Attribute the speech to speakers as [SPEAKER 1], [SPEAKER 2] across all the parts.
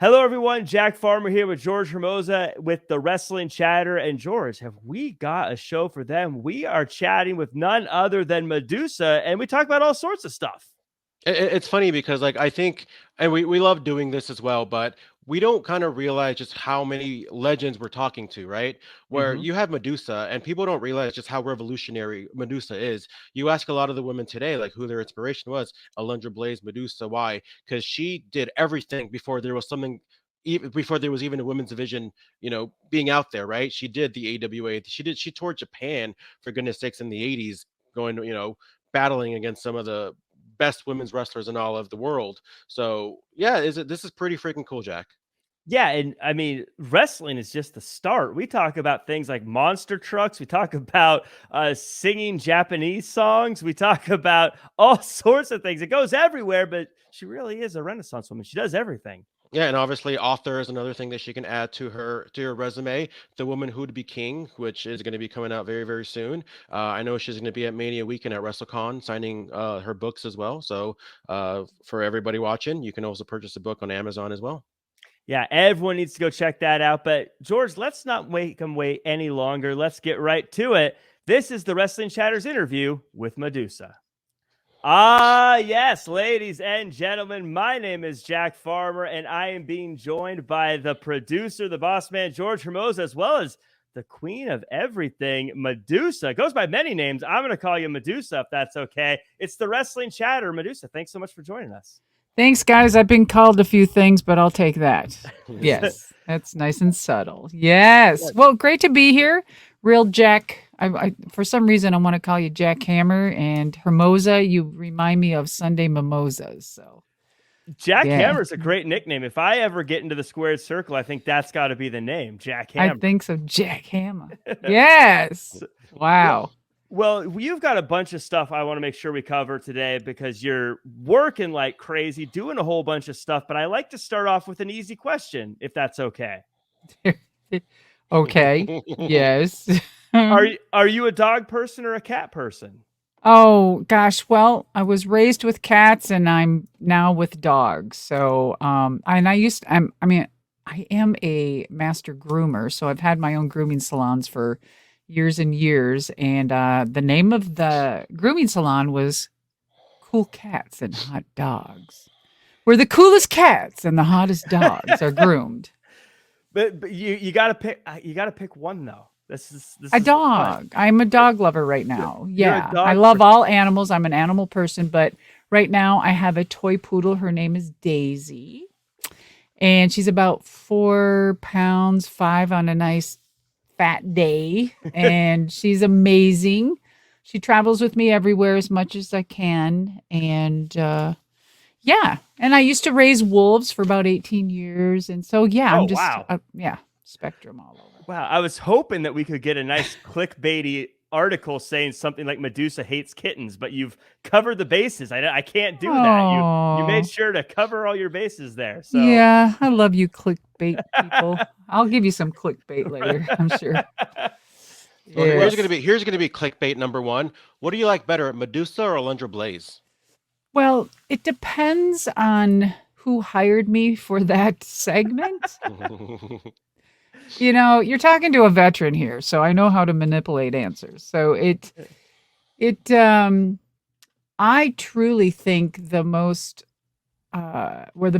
[SPEAKER 1] Hello, everyone. Jack Farmer here with George Hermoza with the Wrestling Chatter. And George, have we got a show for them? We are chatting with none other than Madusa, and we talk about all sorts of stuff.
[SPEAKER 2] It's funny because I think, and we love doing this as well, but we don't kind of realize just how many legends we're talking to, right? Where
[SPEAKER 1] Mm-hmm.
[SPEAKER 2] you have Medusa, and people don't realize just how revolutionary Medusa is. You ask a lot of the women today, like who their inspiration was. Alundra Blayze, Medusa. Why? Because she did everything before there was something. Even before there was even a women's division, being out there, right? She did the AWA. She toured Japan, for goodness sakes, in the '80s, going, battling against some of the best women's wrestlers in all of the world. So yeah, this is pretty freaking cool, Jack.
[SPEAKER 1] Yeah, and I mean, wrestling is just the start. We talk about things like monster trucks. We talk about singing Japanese songs. We talk about all sorts of things. It goes everywhere, but she really is a Renaissance woman. She does everything.
[SPEAKER 2] Yeah, and obviously author is another thing that she can add to her resume. The Woman Who'd Be King, which is going to be coming out very very soon. I know she's going to be at Mania Weekend at WrestleCon signing her books as well. So for everybody watching, you can also purchase a book on Amazon as well.
[SPEAKER 1] Yeah, everyone needs to go check that out. But George, let's not make them wait any longer. Let's get right to it. This is the Wrestling Chatters interview with Madusa. Ah, yes, ladies and gentlemen, my name is Jack Farmer, and I am being joined by the producer, the boss man, George Hermoza, as well as the queen of everything, Madusa. Goes by many names. I'm going to call you Madusa if that's okay. It's the Wrestling Chatter. Madusa, thanks so much for joining us.
[SPEAKER 3] Thanks, guys. I've been called a few things, but I'll take that. Yes, that's nice and subtle. Yes. Well, great to be here. Real Jack. For some reason, I want to call you Jack Hammer and Hermosa. You remind me of Sunday mimosas. So
[SPEAKER 1] Jack
[SPEAKER 3] yeah,
[SPEAKER 1] Hammer is a great nickname. If I ever get into the squared circle, I think that's got to be the name, Jack
[SPEAKER 3] I
[SPEAKER 1] Hammer.
[SPEAKER 3] think so. Jack Hammer. Yes. Wow.
[SPEAKER 1] Well, you've got a bunch of stuff I want to make sure we cover today because you're working like crazy, doing a whole bunch of stuff. But I like to start off with an easy question, if that's okay.
[SPEAKER 3] Okay. Yes.
[SPEAKER 1] Are you a dog person or a cat person?
[SPEAKER 3] Oh gosh, well, I was raised with cats and I'm now with dogs. So, and I am a master groomer, so I've had my own grooming salons for years and years. And the name of the grooming salon was Cool Cats and Hot Dogs, where the coolest cats and the hottest dogs are groomed.
[SPEAKER 1] But you got to pick one though. This
[SPEAKER 3] A
[SPEAKER 1] is the fun.
[SPEAKER 3] dog. I'm a dog lover right now.
[SPEAKER 1] You're a
[SPEAKER 3] Yeah. I
[SPEAKER 1] dog
[SPEAKER 3] love
[SPEAKER 1] person.
[SPEAKER 3] all animals. I'm an animal person, but right now I have a toy poodle. Her name is Daisy. And she's about 4 pounds, 5 on a nice fat day. And she's amazing. She travels with me everywhere as much as I can. And yeah. And I used to raise wolves for about 18 years. And so, yeah,
[SPEAKER 1] Oh
[SPEAKER 3] I'm just,
[SPEAKER 1] wow.
[SPEAKER 3] yeah, spectrum all over.
[SPEAKER 1] Wow, I was hoping that we could get a nice clickbaity article saying something like Madusa hates kittens, but you've covered the bases. I can't do that. You made
[SPEAKER 3] Oh.
[SPEAKER 1] sure to cover all your bases there. So
[SPEAKER 3] Yeah, I love you clickbait people. I'll give you some clickbait later, I'm sure.
[SPEAKER 2] Well, here's
[SPEAKER 3] Yes.
[SPEAKER 2] gonna be clickbait number one. What do you like better, Medusa or Alundra Blayze?
[SPEAKER 3] Well, it depends on who hired me for that segment. You're talking to a veteran here, so I know how to manipulate answers. So it I truly think the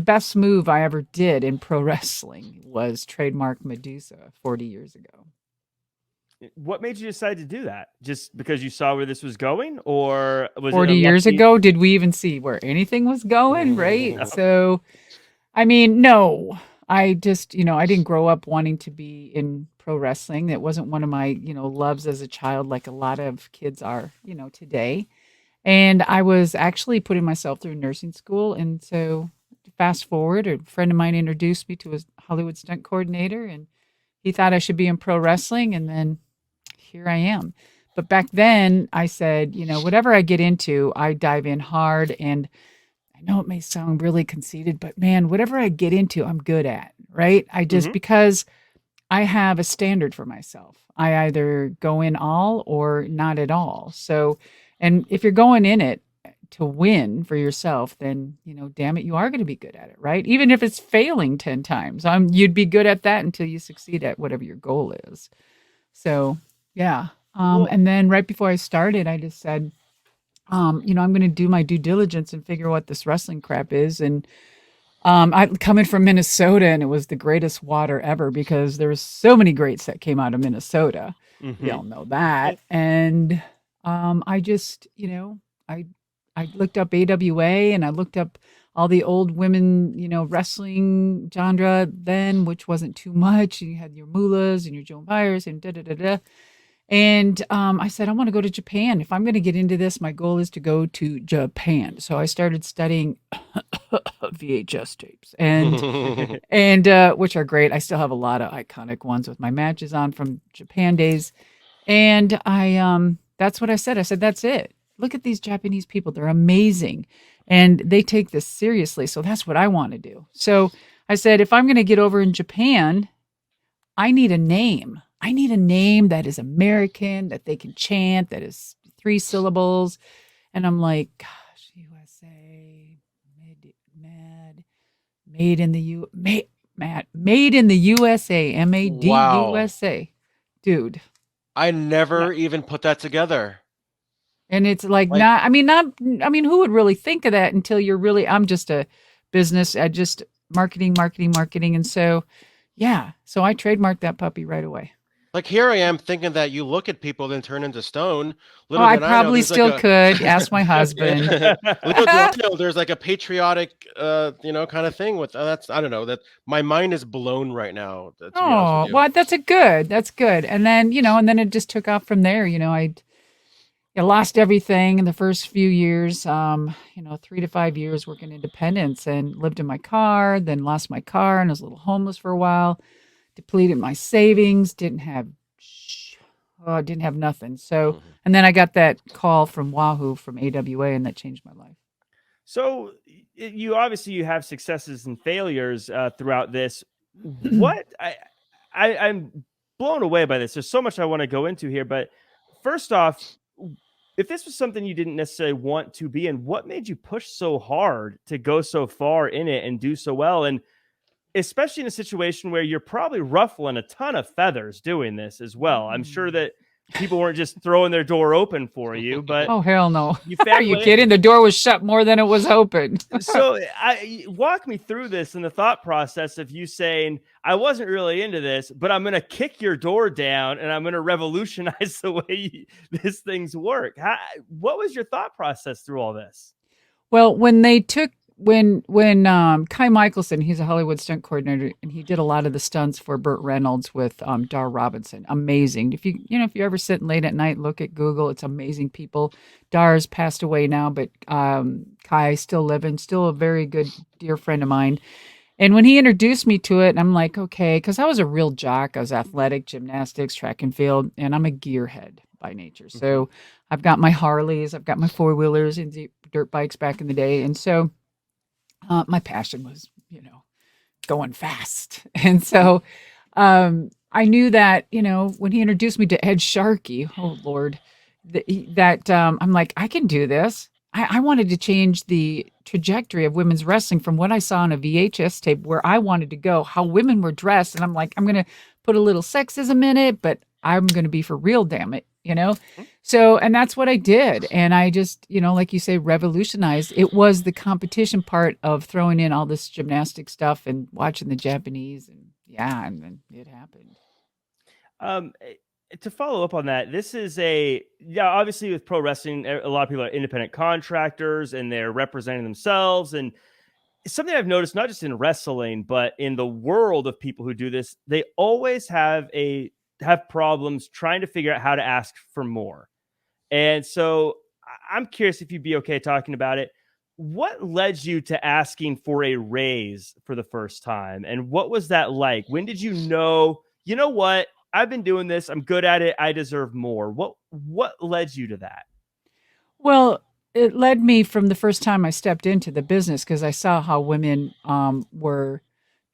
[SPEAKER 3] best move I ever did in pro wrestling was trademark Medusa 40 years ago.
[SPEAKER 1] what made you decide to do that? Just because you saw where this was going, or was it
[SPEAKER 3] 40 years
[SPEAKER 1] unlucky?
[SPEAKER 3] ago, did we even see where anything was going? Right. So, I mean, no, I just, I didn't grow up wanting to be in pro wrestling. It wasn't one of my, loves as a child, like a lot of kids are, today. And I was actually putting myself through nursing school. And so, fast forward, a friend of mine introduced me to a Hollywood stunt coordinator, and he thought I should be in pro wrestling. And then here I am. But back then, I said, whatever I get into, I dive in hard. And I know it may sound really conceited, but man, whatever I get into, I'm good at, right?
[SPEAKER 1] Mhm.
[SPEAKER 3] Because I have a standard for myself. I either go in all or not at all. So, and if you're going in it to win for yourself, then, damn it, you are going to be good at it, right? Even if it's failing 10 times, you'd be good at that until you succeed at whatever your goal is. So, yeah. And then right before I started, I just said, I'm going to do my due diligence and figure out what this wrestling crap is. And I'm coming from Minnesota, and it was the greatest water ever because there was so many greats that came out of Minnesota.
[SPEAKER 1] Mm-hmm.
[SPEAKER 3] We all know that. And I just, I looked up AWA, and I looked up all the old women, wrestling genre then, which wasn't too much. You had your Mullahs and your Joan Byers and da-da-da-da. And I said, I want to go to Japan. If I'm going to get into this, my goal is to go to Japan. So I started studying VHS tapes, and which are great. I still have a lot of iconic ones with my matches on from Japan days. And that's what I said. I said, that's it. Look at these Japanese people. They're amazing. And they take this seriously. So that's what I want to do. So I said, if I'm going to get over in Japan, I need a name. I need a name that is American, that they can chant, that is 3 syllables. And I'm like, gosh, USA, made in the USA, MAD
[SPEAKER 2] Wow.
[SPEAKER 3] USA. Dude.
[SPEAKER 2] I never even put that together.
[SPEAKER 3] And it's like who would really think of that until you're really, I'm just a business, I just marketing. And so, yeah. So I trademarked that puppy right away.
[SPEAKER 2] Like here I am thinking that you look at people then turn into stone.
[SPEAKER 3] I probably still could. Ask my husband.
[SPEAKER 2] Little do I know, there's like a patriotic, kind of thing with that's. I don't know, that my mind is blown right now.
[SPEAKER 3] Oh, well, that's good. That's good. And then and then it just took off from there. I lost everything in the first few years. 3 to 5 years working independence, and lived in my car. Then lost my car and was a little homeless for a while. Depleted my savings, didn't have nothing. So, and then I got that call from Wahoo from AWA, and that changed my life.
[SPEAKER 1] So you have successes and failures throughout this. What I'm blown away by this. There's so much I want to go into here, but first off, if this was something you didn't necessarily want to be in, what made you push so hard to go so far in it and do so well? And especially in a situation where you're probably ruffling a ton of feathers doing this as well. I'm sure that people weren't just throwing their door open for you, but
[SPEAKER 3] oh hell no!
[SPEAKER 1] Are
[SPEAKER 3] you kidding? The door was shut more than it was open.
[SPEAKER 1] So walk me through this and the thought process of you saying, I wasn't really into this, but I'm going to kick your door down and I'm going to revolutionize the way this thing's work. What was your thought process through all this?
[SPEAKER 3] Well, when Kai Michelson, he's a Hollywood stunt coordinator, and he did a lot of the stunts for Burt Reynolds with Dar Robinson. Amazing. If you ever sit late at night, look at Google, it's amazing people. Dar's passed away now, but Kai still living, still a very good dear friend of mine. And when he introduced me to it, I'm like, okay, because I was a real jock. I was athletic, gymnastics, track and field, and I'm a gearhead by nature. So I've got my Harleys, I've got my 4-wheelers and dirt bikes back in the day. And so my passion was, going fast. And so I knew that, when he introduced me to Ed Sharkey, oh Lord, I'm like, I can do this. I wanted to change the trajectory of women's wrestling from what I saw on a VHS tape where I wanted to go, how women were dressed. And I'm like, I'm going to put a little sexism in it, but I'm going to be for real, damn it. So, and that's what I did. And I just, like you say, revolutionized. It was the competition part of throwing in all this gymnastic stuff and watching the Japanese, and and then it happened.
[SPEAKER 1] To follow up on that, this is obviously with pro wrestling, a lot of people are independent contractors and they're representing themselves. And something I've noticed, not just in wrestling, but in the world of people who do this, they always have problems trying to figure out how to ask for more. And so I'm curious if you'd be okay talking about it. What led you to asking for a raise for the first time? And what was that like? When did you know what? I've been doing this. I'm good at it. I deserve more. What led you to that?
[SPEAKER 3] Well, it led me from the first time I stepped into the business, because I saw how women were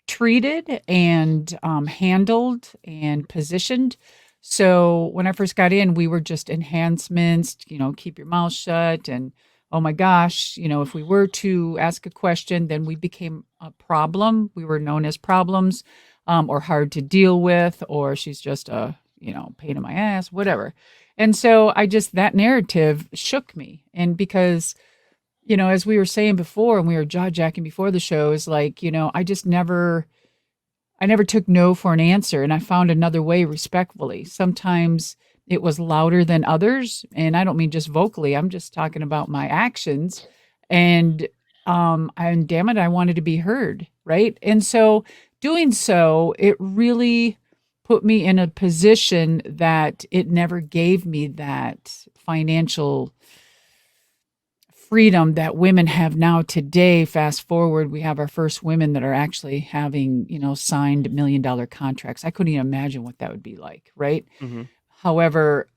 [SPEAKER 3] treated and handled and positioned. So when I first got in, we were just enhancements, keep your mouth shut and oh my gosh, if we were to ask a question, then we became a problem. We were known as problems, or hard to deal with, or she's just a, pain in my ass, whatever. And so that narrative shook me. And because, as we were saying before, and we were jaw jacking before the show, is like, I never took no for an answer, and I found another way respectfully. Sometimes it was louder than others, and I don't mean just vocally. I'm just talking about my actions. And damn it, I wanted to be heard, right? And so doing so, it really put me in a position that it never gave me that financial freedom that women have now today. Fast forward, we have our first women that are actually having, signed $1 million contracts. I couldn't even imagine what that would be like, right?
[SPEAKER 1] Mm-hmm.
[SPEAKER 3] However,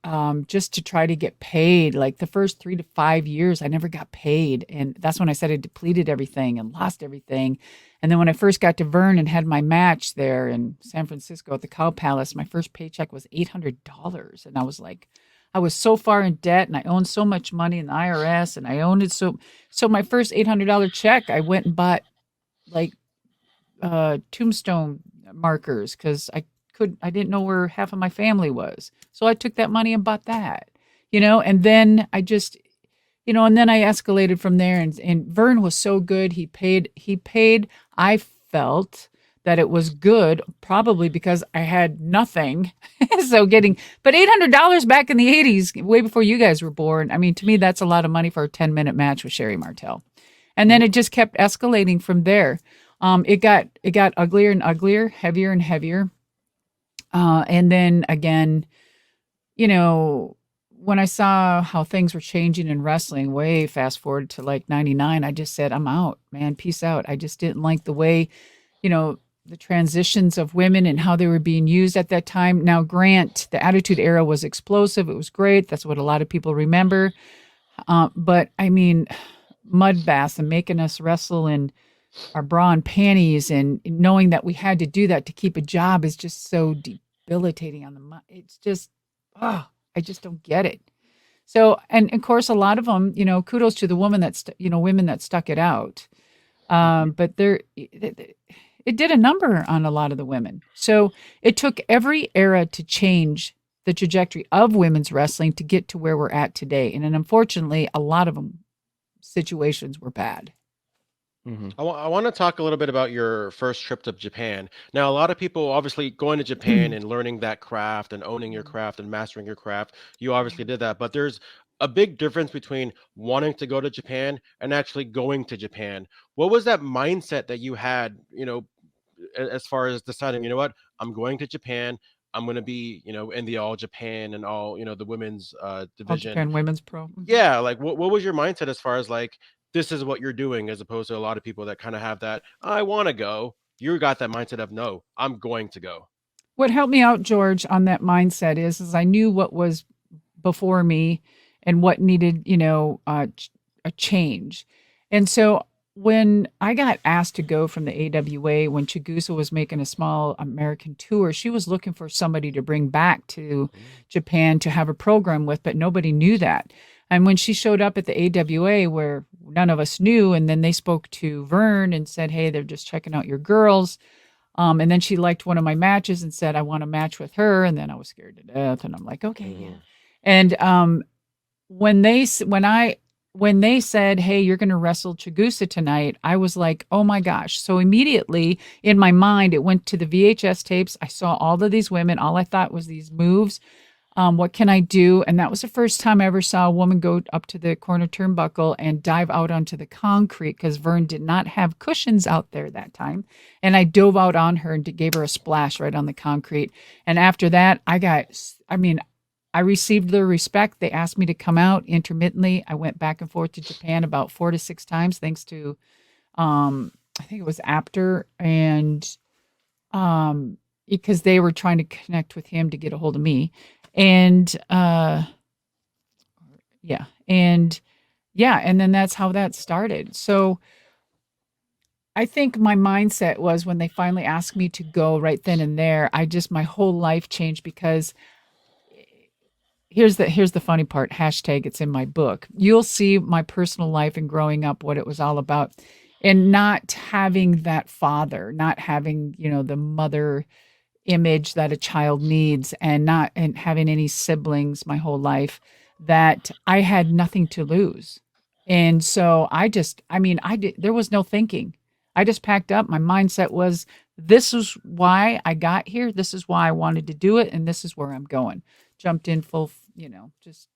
[SPEAKER 3] just to try to get paid, like the first 3 to 5 years, I never got paid. And that's when I said I depleted everything and lost everything. And then when I first got to Vern and had my match there in San Francisco at the Cow Palace, my first paycheck was $800. And I was like, I was so far in debt, and I owned so much money in the IRS, and I owned it. So my first $800 check, I went and bought like tombstone markers because I didn't know where half of my family was. So I took that money and bought that, and then I just, and then I escalated from there, and Vern was so good. He paid, I felt that it was good, probably because I had nothing. But $800 back in the 80s, way before you guys were born. I mean, to me, that's a lot of money for a 10-minute match with Sherry Martel. And then it just kept escalating from there. It got uglier and uglier, heavier and heavier. And then again, when I saw how things were changing in wrestling, way fast forward to like 99, I just said, I'm out, man, peace out. I just didn't like the way, the transitions of women and how they were being used at that time. Now, Grant, the Attitude Era was explosive. It was great. That's what a lot of people remember. But I mean, mud baths and making us wrestle in our bra and panties, and knowing that we had to do that to keep a job is just so debilitating on the mind. It's just, I just don't get it. So, and of course, a lot of them, kudos to the women women that stuck it out. But it did a number on a lot of the women. So it took every era to change the trajectory of women's wrestling to get to where we're at today. And then unfortunately, a lot of them situations were bad.
[SPEAKER 1] Mm-hmm.
[SPEAKER 2] I want to talk a little bit about your first trip to Japan. Now, a lot of people obviously going to Japan and learning that craft and owning your craft and mastering your craft. You obviously did that, but there's a big difference between wanting to go to Japan and actually going to Japan. What was that mindset that you had, as far as deciding, what, I'm going to Japan. I'm going to be, in the All Japan and all, the women's
[SPEAKER 3] All
[SPEAKER 2] division.
[SPEAKER 3] Japan Women's Pro.
[SPEAKER 2] Yeah, like what was your mindset as far as like this is what you're doing, as opposed to a lot of people that kind of have that I want to go. You got that mindset of no, I'm going to go.
[SPEAKER 3] What helped me out, George, on that mindset is I knew what was before me and what needed, a change. And so when I got asked to go from the AWA, when Chigusa was making a small American tour, she was looking for somebody to bring back to Japan to have a program with, but nobody knew that. And when she showed up at the AWA, where none of us knew, and then they spoke to Vern and said, hey, they're just checking out your girls. And then she liked one of my matches and said, I want to match with her. And then I was scared to death. And I'm like, okay, yeah. And when they said, hey, you're going to wrestle Chigusa tonight, I was like, oh my gosh. So immediately in my mind, it went to the VHS tapes. I saw all of these women. All I thought was these moves. What can I do? And that was the first time I ever saw a woman go up to the corner turnbuckle and dive out onto the concrete, because Vern did not have cushions out there that time. And I dove out on her and gave her a splash right on the concrete. And after that, I received the respect. They asked me to come out intermittently. I went back and forth to Japan about 4 to 6 times, thanks to, I think it was Apter, and because they were trying to connect with him to get a hold of me. And and then that's how that started. So I think my mindset was, when they finally asked me to go right then and there, my whole life changed, because here's the funny part. Hashtag it's in my book. You'll see my personal life and growing up, what it was all about, and not having that father, not having, the mother image that a child needs, and not and having any siblings my whole life, that I had nothing to lose. And so I did, there was no thinking. I just packed up. My mindset was, this is why I got here. This is why I wanted to do it. And this is where I'm going. Jumped in full, just,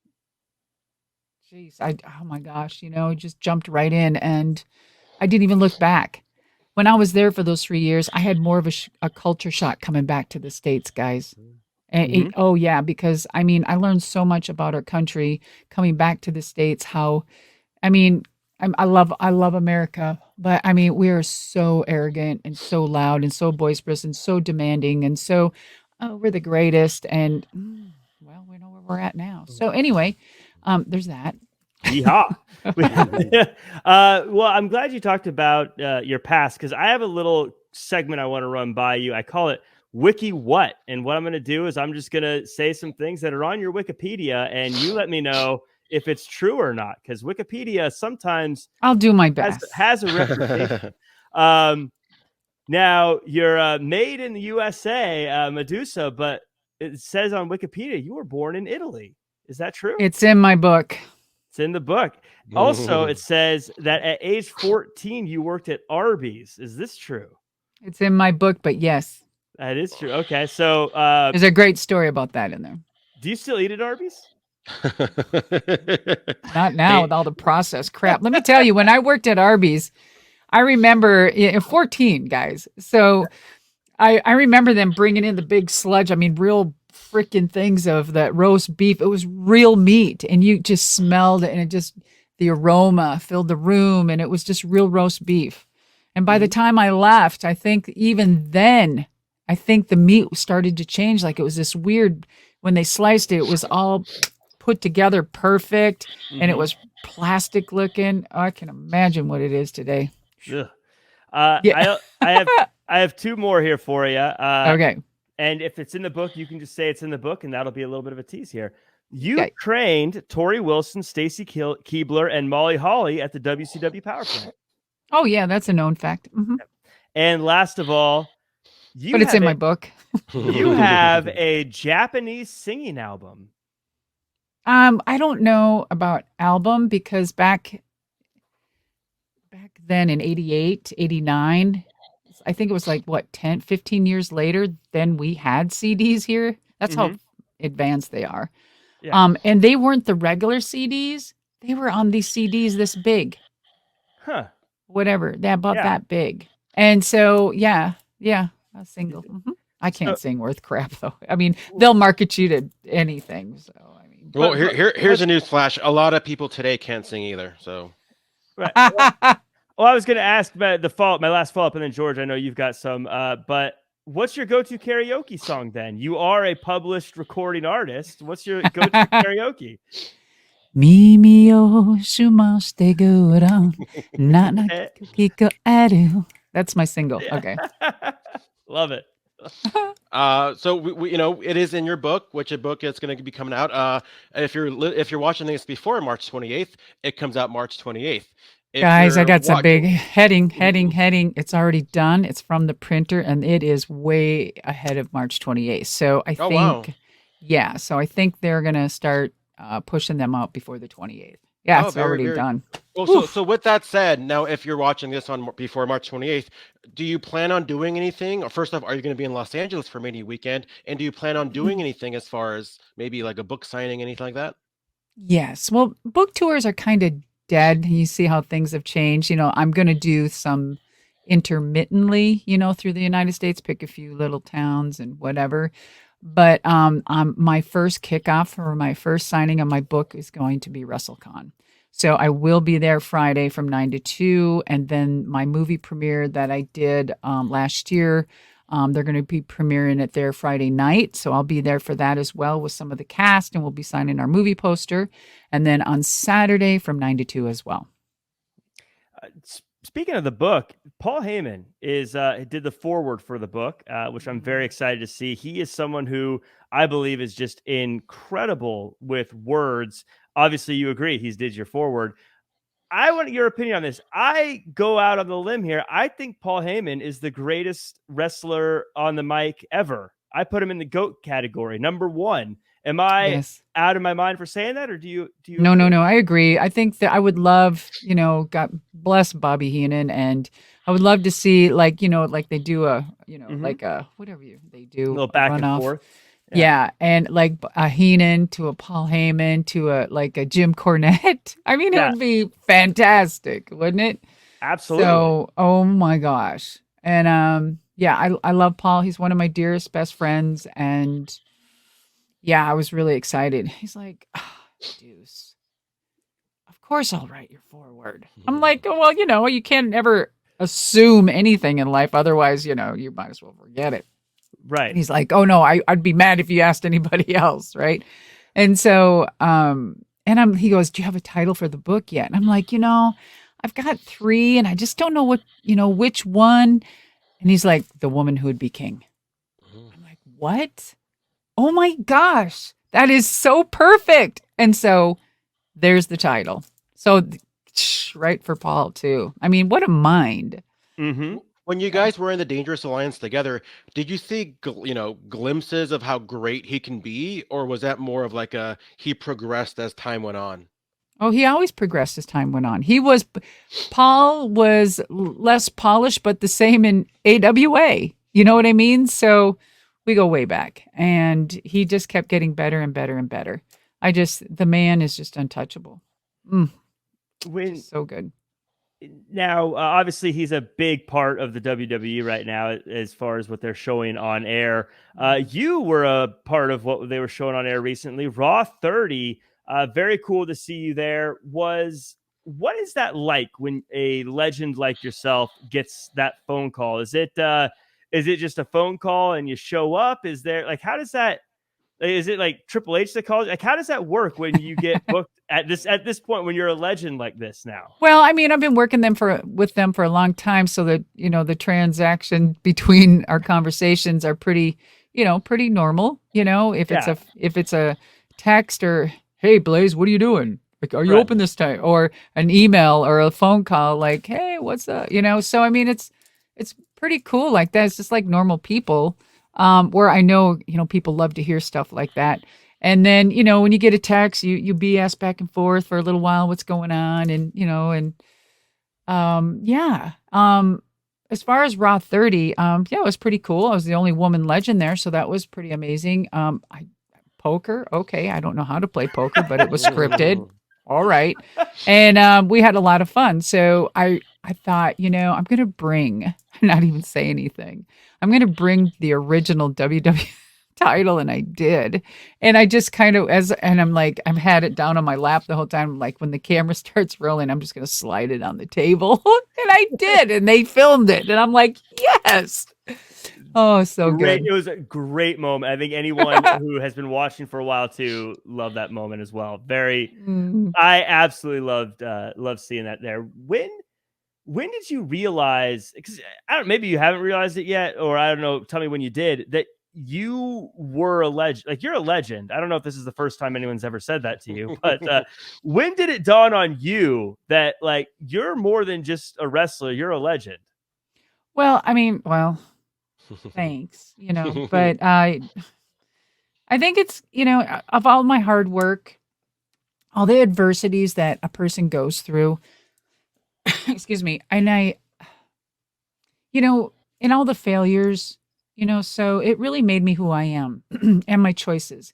[SPEAKER 3] geez, oh my gosh, just jumped right in, and I didn't even look back. When I was there for those 3 years, I had more of a culture shock coming back to the States, guys. And oh yeah, because I learned so much about our country coming back to the States. How, I love America, but we are so arrogant and so loud and so boisterous and so demanding, and so, oh, we're the greatest. And well, we know where we're at now. So anyway, there's that.
[SPEAKER 1] Yeehaw. Well, I'm glad you talked about your past, because I have a little segment I want to run by you. I call it Wiki What. And what I'm going to do is I'm just going to say some things that are on your Wikipedia, and you let me know if it's true or not, because Wikipedia sometimes
[SPEAKER 3] I'll do my best.
[SPEAKER 1] Has a reputation. Now, you're made in the USA, Madusa, but it says on Wikipedia you were born in Italy. Is that true?
[SPEAKER 3] It's in my book.
[SPEAKER 1] It's in the book. Also, it says that at age 14, you worked at Arby's. Is this true?
[SPEAKER 3] It's in my book, but yes.
[SPEAKER 1] That is true. Okay, so
[SPEAKER 3] there's a great story about that in there.
[SPEAKER 1] Do you still eat at Arby's?
[SPEAKER 3] Not now with all the processed crap. Let me tell you, when I worked at Arby's, I remember 14 guys. So I remember them bringing in the big sludge. Real freaking things of that roast beef. It was real meat, and you just smelled it, and the aroma filled the room, and it was just real roast beef. And by the time I left, I think even then, the meat started to change. Like, it was this weird, when they sliced it, it was all put together perfect, and it was plastic looking. Oh, I can imagine what it is today.
[SPEAKER 1] Yeah. I have two more here for you.
[SPEAKER 3] Okay.
[SPEAKER 1] And if it's in the book, you can just say it's in the book, and that'll be a little bit of a tease here. You trained Tori Wilson, Stacy Keibler, and Molly Holly at the WCW Power Plant.
[SPEAKER 3] Oh, yeah, that's a known fact. Mm-hmm.
[SPEAKER 1] And last of all,
[SPEAKER 3] but it's in my book.
[SPEAKER 1] You have a Japanese singing album.
[SPEAKER 3] I don't know about album, because back then in 88, 89, I think it was like 10, 15 years later, then we had CDs here. That's how advanced they are. Yeah. And they weren't the regular CDs. They were on these CDs this big.
[SPEAKER 1] Huh.
[SPEAKER 3] Whatever. They're about that big. And so, yeah, a single. Mm-hmm. I can't sing worth crap, though. They'll market you to anything. So,
[SPEAKER 2] Well, here's a news flash. A lot of people today can't sing either. So.
[SPEAKER 1] Right. Well, I was going to ask my last follow-up, and then George, I know you've got some, but what's your go-to karaoke song then? You are a published recording artist. What's your go-to karaoke?
[SPEAKER 3] Mimi o shumashite guran nana kiko aru. That's my single. Yeah. Okay.
[SPEAKER 1] Love it.
[SPEAKER 2] So we it is in your book, which a book is going to be coming out. If you're watching this before March 28th, it comes out March 28th.
[SPEAKER 3] Guys, I got some big heading. It's already done. It's from the printer, and it is way ahead of March 28th. So I think, so I think they're going to start pushing them out before the 28th. Yeah, it's already done.
[SPEAKER 2] Well, so with that said, now if you're watching this before March 28th, do you plan on doing anything? Or first off, are you going to be in Los Angeles for Mania Weekend? And do you plan on doing anything as far as maybe like a book signing, anything like that?
[SPEAKER 3] Yes. Well, book tours are kind of dead. You see how things have changed. I'm going to do some intermittently, through the United States, pick a few little towns and whatever. But my first kickoff for my first signing of my book is going to be WrestleCon. So I will be there Friday from 9 to 2. And then my movie premiere that I did last year, they're going to be premiering it there Friday night. So I'll be there for that as well with some of the cast, and we'll be signing our movie poster. And then on Saturday from 9 to 2 as well.
[SPEAKER 1] Speaking of the book, Paul Heyman did the foreword for the book, which I'm very excited to see. He is someone who I believe is just incredible with words. Obviously, you agree he's did your forward. I want your opinion on this. I go out on the limb here. I think Paul Heyman is the greatest wrestler on the mic ever. I put him in the GOAT category, number one. Am I
[SPEAKER 3] Yes.
[SPEAKER 1] out of my mind for saying that, or do you?
[SPEAKER 3] No. I agree. I think that I would love, God bless Bobby Heenan, and I would love to see like they do a like a whatever they do
[SPEAKER 1] A little back and
[SPEAKER 3] runoff.
[SPEAKER 1] forth.
[SPEAKER 3] Yeah, and like a Heenan to a Paul Heyman to a Jim Cornette. I mean, it would be fantastic, wouldn't it?
[SPEAKER 1] Absolutely.
[SPEAKER 3] So, oh my gosh, and I love Paul. He's one of my dearest best friends, and yeah, I was really excited. He's like, Deuce, of course I'll write your forward. I'm like, oh, well, you can't ever assume anything in life, otherwise, you might as well forget it.
[SPEAKER 1] Right.
[SPEAKER 3] And he's like, oh no, I'd be mad if you asked anybody else, right? And so, he goes, do you have a title for the book yet? And I'm like, I've got 3, and I just don't know which one. And he's like, The Woman Who Would Be King. I'm like, what? Oh my gosh, that is so perfect. And so, there's the title. So, right for Paul too. I mean, what a mind.
[SPEAKER 1] Mm-hmm.
[SPEAKER 2] When you guys were in the Dangerous Alliance together, did you see, glimpses of how great he can be? Or was that more of like he progressed as time went on?
[SPEAKER 3] Oh, he always progressed as time went on. Paul was less polished, but the same in AWA. You know what I mean? So we go way back, and he just kept getting better and better and better. The man is just untouchable. So good.
[SPEAKER 1] Now, obviously, he's a big part of the WWE right now as far as what they're showing on air. You were a part of what they were showing on air recently, Raw 30. Very cool to see you there. What is that like when a legend like yourself gets that phone call? Is it just a phone call and you show up? Is there how does that? Is it like Triple H that calls? Like, how does that work when you get booked at this point when you're a legend like this now?
[SPEAKER 3] Well, I mean, I've been working with them for a long time, so that the transaction between our conversations are pretty normal. If it's a text or, hey Blaze, what are you doing? Like, are you open this time? Or an email or a phone call, like, hey, what's up? So I mean, it's pretty cool like that. It's just like normal people. Where I know, people love to hear stuff like that. And then, when you get a text, you BS back and forth for a little while, what's going on. And, as far as Raw 30, it was pretty cool. I was the only woman legend there. So that was pretty amazing. Poker. Okay. I don't know how to play poker, but it was scripted. All right. And, we had a lot of fun. So I thought, I'm going to bring, not even say anything. I'm going to bring the original WWE title. And I did. And I just kind of, I'm like, I've had it down on my lap the whole time. Like when the camera starts rolling, I'm just going to slide it on the table. And I did. And they filmed it. And I'm like, yes. Oh, so
[SPEAKER 1] great.
[SPEAKER 3] good.
[SPEAKER 1] It was a great moment. I think anyone who has been watching for a while too loved that moment as well. I absolutely loved seeing that there. When did you realize, because maybe you haven't realized it yet, or I don't know, tell me when you did, that you were a legend? Like, you're a legend. I don't know if this is the first time anyone's ever said that to you, but when did it dawn on you that like you're more than just a wrestler, you're a legend?
[SPEAKER 3] Well, I mean, thanks, but I think it's, of all my hard work, all the adversities that a person goes through, excuse me, and in all the failures, so it really made me who I am and my choices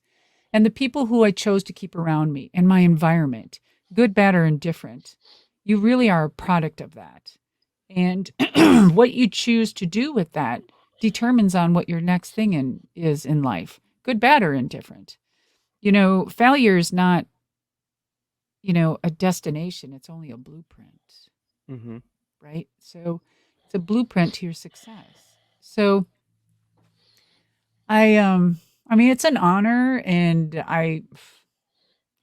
[SPEAKER 3] and the people who I chose to keep around me and my environment, good, bad, or indifferent. You really are a product of that. And what you choose to do with that determines on what your next thing is in life, good, bad, or indifferent. Failure is not, a destination. It's only a blueprint.
[SPEAKER 1] Mm-hmm.
[SPEAKER 3] Right? So it's a blueprint to your success. So I mean, it's an honor, and I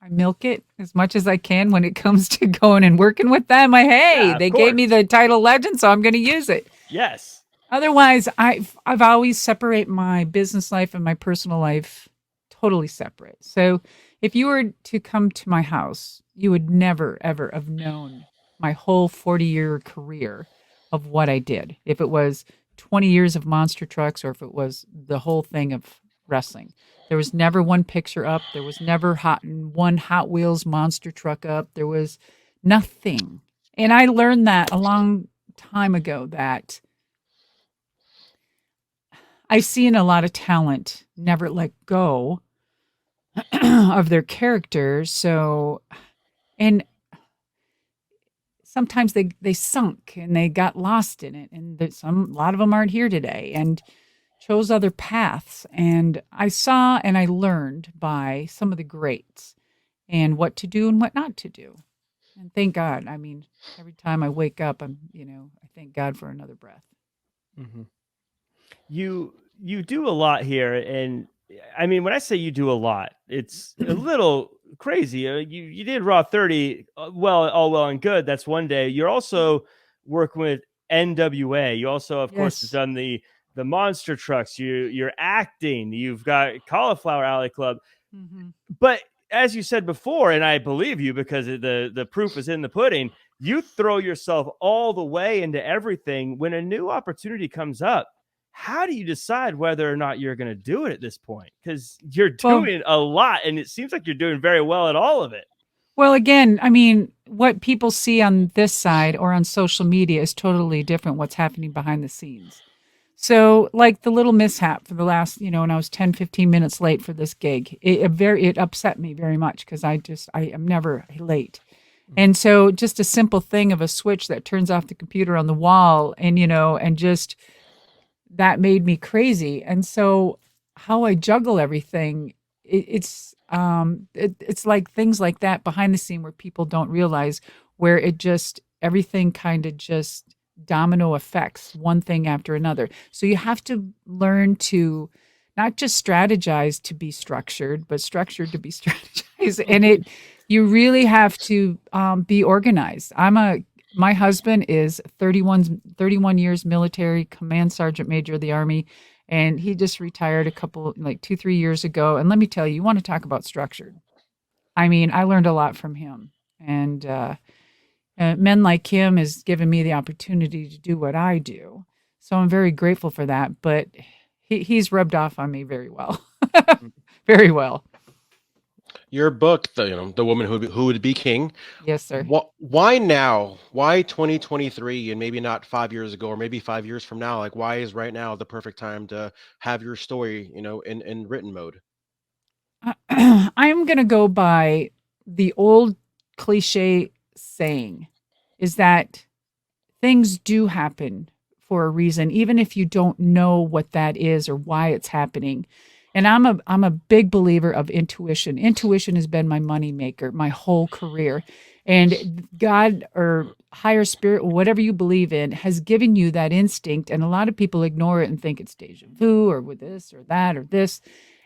[SPEAKER 3] milk it as much as I can when it comes to going and working with them. They gave me the title legend, so I'm going to use it.
[SPEAKER 1] Yes.
[SPEAKER 3] Otherwise, I've always separate my business life and my personal life totally separate. So if you were to come to my house, you would never, ever have known my whole 40-year career of what I did. If it was 20 years of monster trucks or if it was the whole thing of wrestling. There was never one picture up. There was never one Hot Wheels monster truck up. There was nothing. And I learned that a long time ago that I've seen a lot of talent never let go of their characters. So, and sometimes they sunk and they got lost in it. And a lot of them aren't here today and chose other paths. And I saw and I learned by some of the greats and what to do and what not to do. And thank God. I mean, every time I wake up, I thank God for another breath.
[SPEAKER 1] Mm-hmm. You do a lot here, and I mean, when I say you do a lot, it's a little crazy. You did Raw 30, all well and good. That's one day. You're also working with NWA. You also, of course, have done the monster trucks. You're acting. You've got Cauliflower Alley Club. Mm-hmm. But as you said before, and I believe you because the proof is in the pudding, you throw yourself all the way into everything. When a new opportunity comes up, how do you decide whether or not you're going to do it at this point? Because you're doing a lot, and it seems like you're doing very well at all of it.
[SPEAKER 3] Well, again, I mean, what people see on this side or on social media is totally different what's happening behind the scenes. So like the little mishap for the last, when I was 10, 15 minutes late for this gig, it upset me very much because I am never late. And so just a simple thing of a switch that turns off the computer on the wall and just that made me crazy. And so how I juggle everything, it's like things like that behind the scene where people don't realize where everything kind of just domino effects one thing after another. So you have to learn to not just strategize to be structured, but structured to be strategized. And you really have to be organized. My husband is 31 years military, command sergeant major of the Army, and he just retired 2-3 years ago. And let me tell you, you want to talk about structured. I mean, I learned a lot from him. And men like him has given me the opportunity to do what I do. So I'm very grateful for that. But he's rubbed off on me very well. Very well.
[SPEAKER 2] Your book, the woman who would be king.
[SPEAKER 3] Yes, sir.
[SPEAKER 2] Why now? Why 2023 and maybe not 5 years ago or maybe 5 years from now? Like, why is right now the perfect time to have your story, in written mode?
[SPEAKER 3] I'm going to go by the old cliche saying is that things do happen for a reason, even if you don't know what that is or why it's happening. And I'm a big believer of intuition. Intuition has been my moneymaker my whole career. And God or higher spirit, or whatever you believe in, has given you that instinct. And a lot of people ignore it and think it's deja vu or with this or that or this.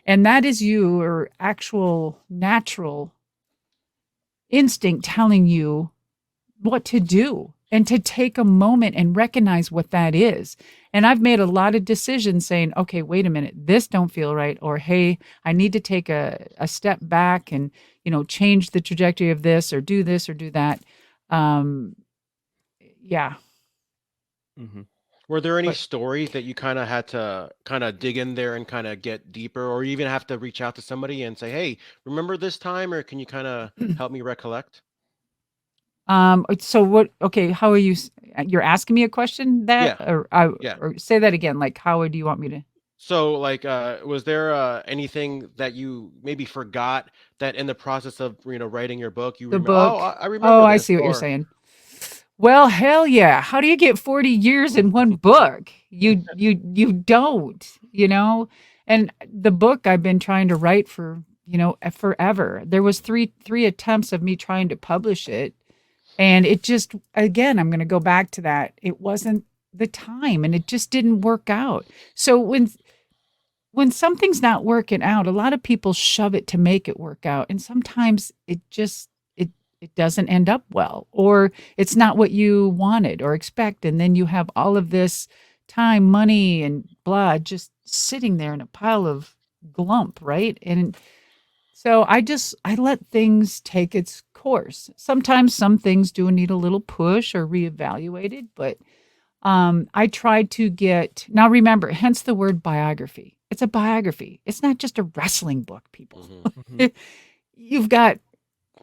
[SPEAKER 3] And that is your actual natural instinct telling you what to do and to take a moment and recognize what that is. And I've made a lot of decisions saying, okay, wait a minute, this don't feel right. Or, hey, I need to take a step back and, change the trajectory of this or do that. Yeah.
[SPEAKER 2] Mm-hmm. Were there any stories that you kind of had to kind of dig in there and kind of get deeper, or even have to reach out to somebody and say, hey, remember this time, or can you kind of help me recollect?
[SPEAKER 3] So what, okay, how are you're asking me a question that,
[SPEAKER 2] yeah.
[SPEAKER 3] Or say that again, like, how do you want me to?
[SPEAKER 2] So like, was there anything that you maybe forgot that in the process of, writing your book, you remember, I remember
[SPEAKER 3] Oh,
[SPEAKER 2] this,
[SPEAKER 3] I see what you're saying. Well, hell yeah. How do you get 40 years in one book? You don't, and the book I've been trying to write for, forever. There was three attempts of me trying to publish it. And it just, again, I'm going to go back to that. It wasn't the time and it just didn't work out. So when something's not working out, a lot of people shove it to make it work out. And sometimes it doesn't end up well, or it's not what you wanted or expect. And then you have all of this time, money, and blah, just sitting there in a pile of glump, right? And so I let things take its course. Sometimes some things do need a little push or reevaluated, but I tried to get, now remember, hence the word biography. It's a biography. It's not just a wrestling book, people. You've got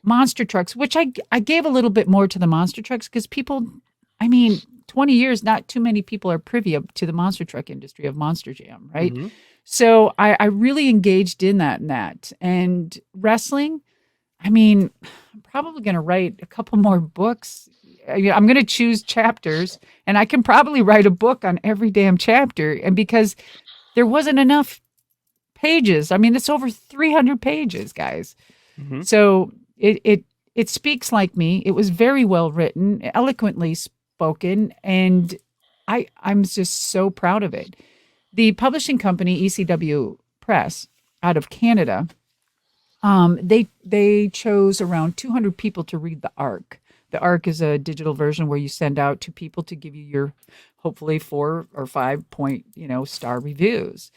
[SPEAKER 3] monster trucks, which I gave a little bit more to the monster trucks because people, 20 years, not too many people are privy to the monster truck industry of Monster Jam, right? So I really engaged in that. And wrestling, I'm probably going to write a couple more books. I'm going to choose chapters, and I can probably write a book on every damn chapter. And because there wasn't enough pages, it's over 300 pages, guys. So it speaks like me. It was very well written, eloquently spoken, and I'm just so proud of it. The publishing company, ECW Press, out of Canada, they chose around 200 people to read the ARC. The ARC is a digital version where you send out to people to give you your hopefully 4 or 5 point, star reviews.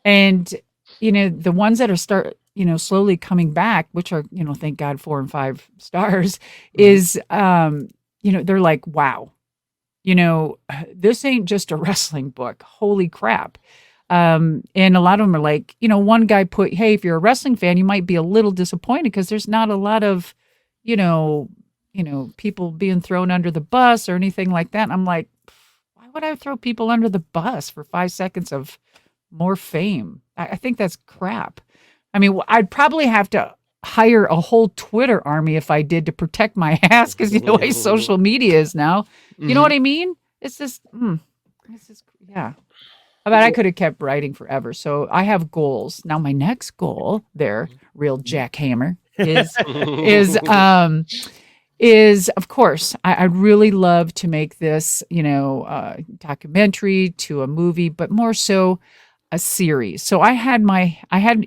[SPEAKER 3] And, the ones that are slowly coming back, which are, thank God, 4 and 5 stars, is, they're like, wow, this ain't just a wrestling book. Holy crap. And a lot of them are like, one guy put, hey, if you're a wrestling fan, you might be a little disappointed because there's not a lot of, people being thrown under the bus or anything like that. And I'm like, why would I throw people under the bus for 5 seconds of more fame? I think that's crap. I'd probably have to hire a whole Twitter army if I did to protect my ass because the way social media is now. You know what I mean? It's just, yeah. I could have kept writing forever. So I have goals. Now my next goal there, real jackhammer, is of course, I'd really love to make this, documentary to a movie, but more so a series. So I had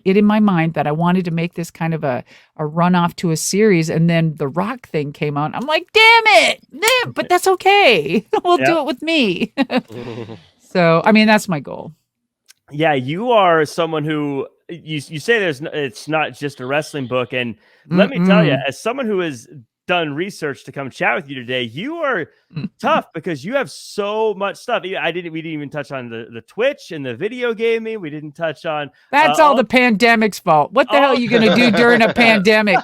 [SPEAKER 3] it in my mind that I wanted to make this kind of a runoff to a series, and then the Rock thing came out. I'm like, damn it, but that's okay. We'll do it with me. So, that's my goal.
[SPEAKER 1] Yeah, you are someone who you say it's not just a wrestling book, and let me tell you, as someone who has done research to come chat with you today, you are tough because you have so much stuff. We didn't even touch on the Twitch and the video gaming. We didn't touch on
[SPEAKER 3] that's all the pandemic's fault. What the hell are you going to do during a pandemic?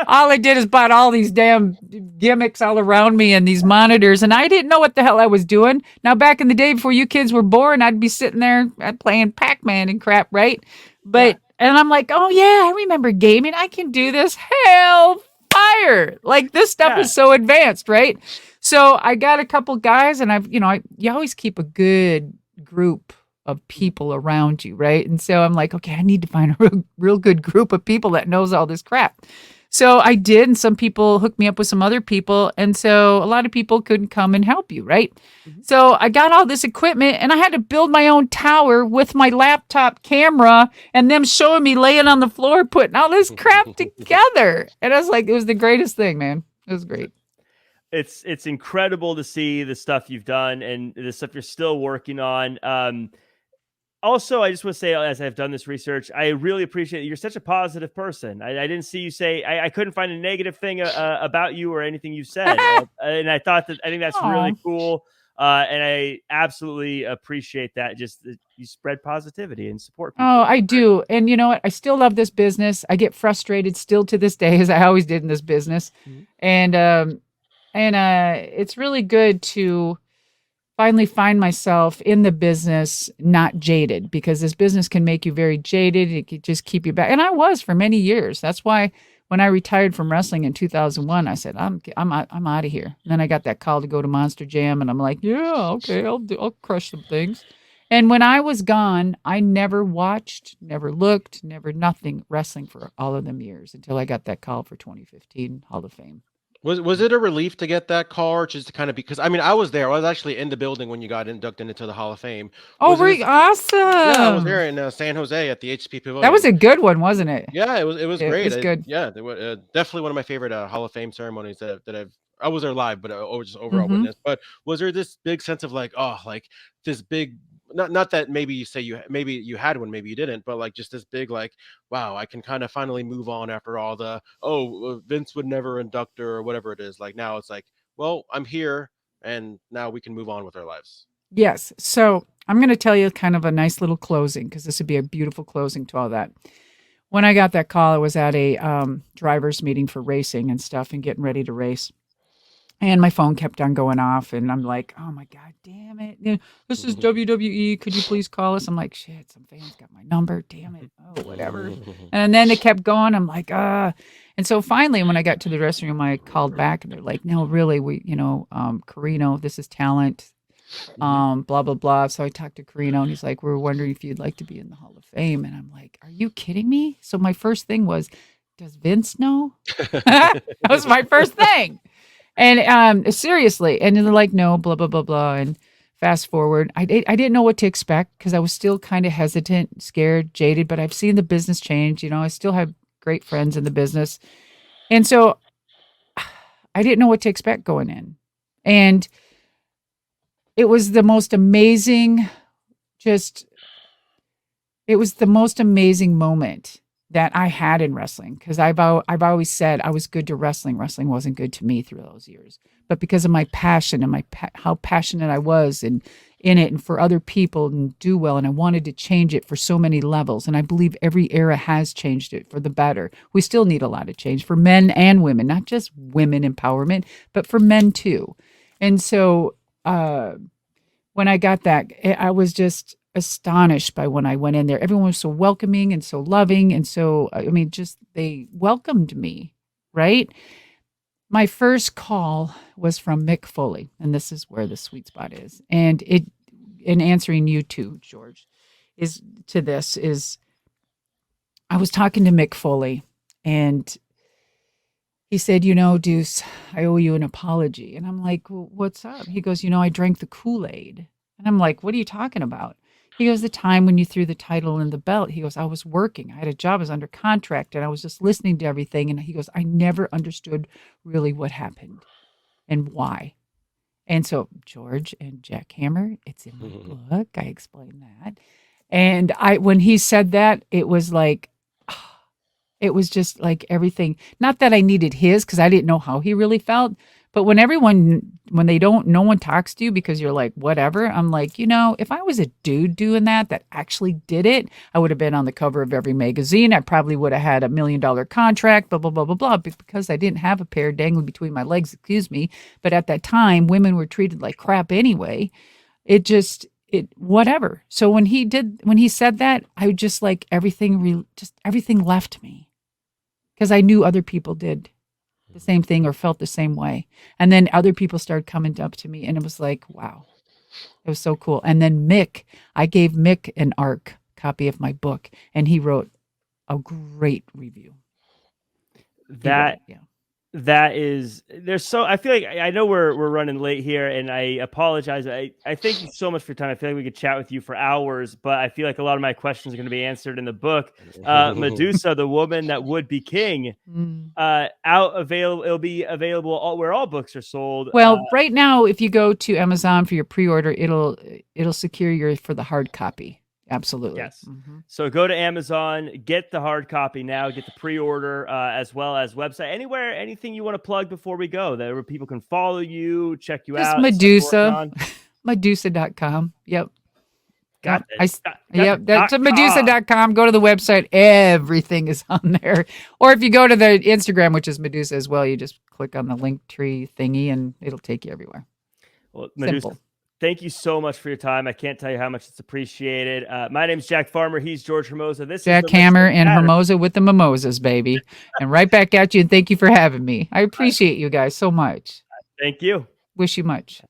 [SPEAKER 3] All I did is bought all these damn gimmicks all around me and these monitors, and I didn't know what the hell I was doing. Now, back in the day before you kids were born, I'd be sitting there playing Pac-Man and crap, right? But and I'm like, oh yeah, I remember gaming. I can do this. Hell fire. Like this stuff is so advanced, right? So I got a couple guys, and you always keep a good group of people around you, right? And so I'm like, okay, I need to find a real good group of people that knows all this crap. So I did, and some people hooked me up with some other people, and so a lot of people couldn't come and help you, right? So I got all this equipment, and I had to build my own tower with my laptop camera and them showing me laying on the floor putting all this crap together. And I was like, it was the greatest thing, man. It was great.
[SPEAKER 1] It's incredible to see the stuff you've done and the stuff you're still working on. Also, I just want to say, as I've done this research, I really appreciate it. You're such a positive person. I didn't see you say, I couldn't find a negative thing about you or anything you said. And I think that's really cool. And I absolutely appreciate that. Just you spread positivity and support people.
[SPEAKER 3] Oh, I do. And you know what? I still love this business. I get frustrated still to this day, as I always did in this business. And it's really good to finally find myself in the business, not jaded, because this business can make you very jaded. It could just keep you back. And I was for many years. That's why when I retired from wrestling in 2001, I said, I'm out of here. And then I got that call to go to Monster Jam, and I'm like, yeah, okay, I'll crush some things. And when I was gone, I never watched, never looked, never nothing wrestling for all of them years until I got that call for 2015 Hall of Fame.
[SPEAKER 2] Was it a relief to get that call, or just to kind of, because I was there. I was actually in the building when you got inducted into the Hall of Fame.
[SPEAKER 3] Oh, awesome!
[SPEAKER 2] Yeah, I was there in San Jose at the HP Pavilion.
[SPEAKER 3] That was a good one, wasn't it?
[SPEAKER 2] Yeah, it was great.
[SPEAKER 3] It was good.
[SPEAKER 2] They were, definitely one of my favorite Hall of Fame ceremonies that I was there live, but just overall witness. But was there this big sense of like, oh, like this big not that maybe you say maybe you had one, maybe you didn't, but like just this big like, wow, I can kind of finally move on after all the Vince would never induct her or whatever it is. Like now it's like, well, I'm here, and now we can move on with our lives.
[SPEAKER 3] Yes. So I'm going to tell you kind of a nice little closing, because this would be a beautiful closing to all that. When I got that call, I was at a driver's meeting for racing and stuff and getting ready to race. And my phone kept on going off, and I'm like, oh my God, damn it. You know, this is WWE. Could you please call us? I'm like, shit, some fans got my number. Damn it. Oh, whatever. And then it kept going. I'm like, ah. And so finally, when I got to the dressing room, I called back, and they're like, no, really, Carino, this is talent. Blah, blah, blah. So I talked to Carino, and he's like, we're wondering if you'd like to be in the Hall of Fame. And I'm like, are you kidding me? So my first thing was, does Vince know? That was my first thing. And seriously, and they're like, no, blah, blah, blah, blah. And fast forward, I didn't know what to expect, because I was still kind of hesitant, scared, jaded, but I've seen the business change. You know, I still have great friends in the business. And so I didn't know what to expect going in. And it was the most amazing, it was the most amazing moment that I had in wrestling, because I've always said I was good to wrestling. Wrestling wasn't good to me through those years, but because of my passion and how passionate I was in it and for other people and do well, and I wanted to change it for so many levels. And I believe every era has changed it for the better. We still need a lot of change for men and women, not just women empowerment, but for men too. And so when I got that, I was just astonished by when I went in there. Everyone was so welcoming and so loving. And so, I mean, just they welcomed me, right? My first call was from Mick Foley, and this is where the sweet spot is. And in answering you too, George, is I was talking to Mick Foley, and he said, Deuce, I owe you an apology. And I'm like, well, what's up? He goes, I drank the Kool-Aid. And I'm like, what are you talking about? He goes, the time when you threw the title and the belt. He goes, I was working. I had a job. I was under contract, and I was just listening to everything. And he goes, I never understood really what happened and why. And so George and Jack Hammer, it's in my book. I explained that. And when he said that, it was like, it was just like everything. Not that I needed his, because I didn't know how he really felt. But when no one talks to you because you're like, whatever, I'm like, if I was a dude doing that actually did it, I would have been on the cover of every magazine. I probably would have had $1 million contract, blah, blah, blah, blah, blah, because I didn't have a pair dangling between my legs, excuse me. But at that time, women were treated like crap anyway. Whatever. So when he said that, I just like everything left me, because I knew other people did the same thing or felt the same way. And then other people started coming up to me, and it was like, wow, it was so cool. And then I gave Mick an ARC copy of my book, and he wrote a great review.
[SPEAKER 1] I feel like I know we're running late here, and I apologize. I thank you so much for your time. I feel like we could chat with you for hours, but I feel like a lot of my questions are going to be answered in the book. Madusa, the woman that would be king, it'll be available where all books are sold.
[SPEAKER 3] Well, right now, if you go to Amazon for your pre-order, it'll secure you for the hard copy. Absolutely.
[SPEAKER 1] Yes. Mm-hmm. So go to Amazon, get the hard copy now, get the pre-order, as well as website, anything you want to plug before we go, that where people can follow you, check you out.
[SPEAKER 3] Madusa, Madusa.com. Yep.
[SPEAKER 1] Got
[SPEAKER 3] it. Yep. That's Madusa.com. Go to the website. Everything is on there. Or if you go to the Instagram, which is Madusa as well, you just click on the link tree thingy and it'll take you everywhere.
[SPEAKER 1] Well, Madusa, thank you so much for your time. I can't tell you how much it's appreciated. My name's Jack Farmer. He's George Hermoza. This
[SPEAKER 3] Jack
[SPEAKER 1] is
[SPEAKER 3] Hammer and Hermoza with the mimosas, baby. And right back at you. And thank you for having me. I appreciate you guys so much.
[SPEAKER 1] Thank you.
[SPEAKER 3] Wish you much.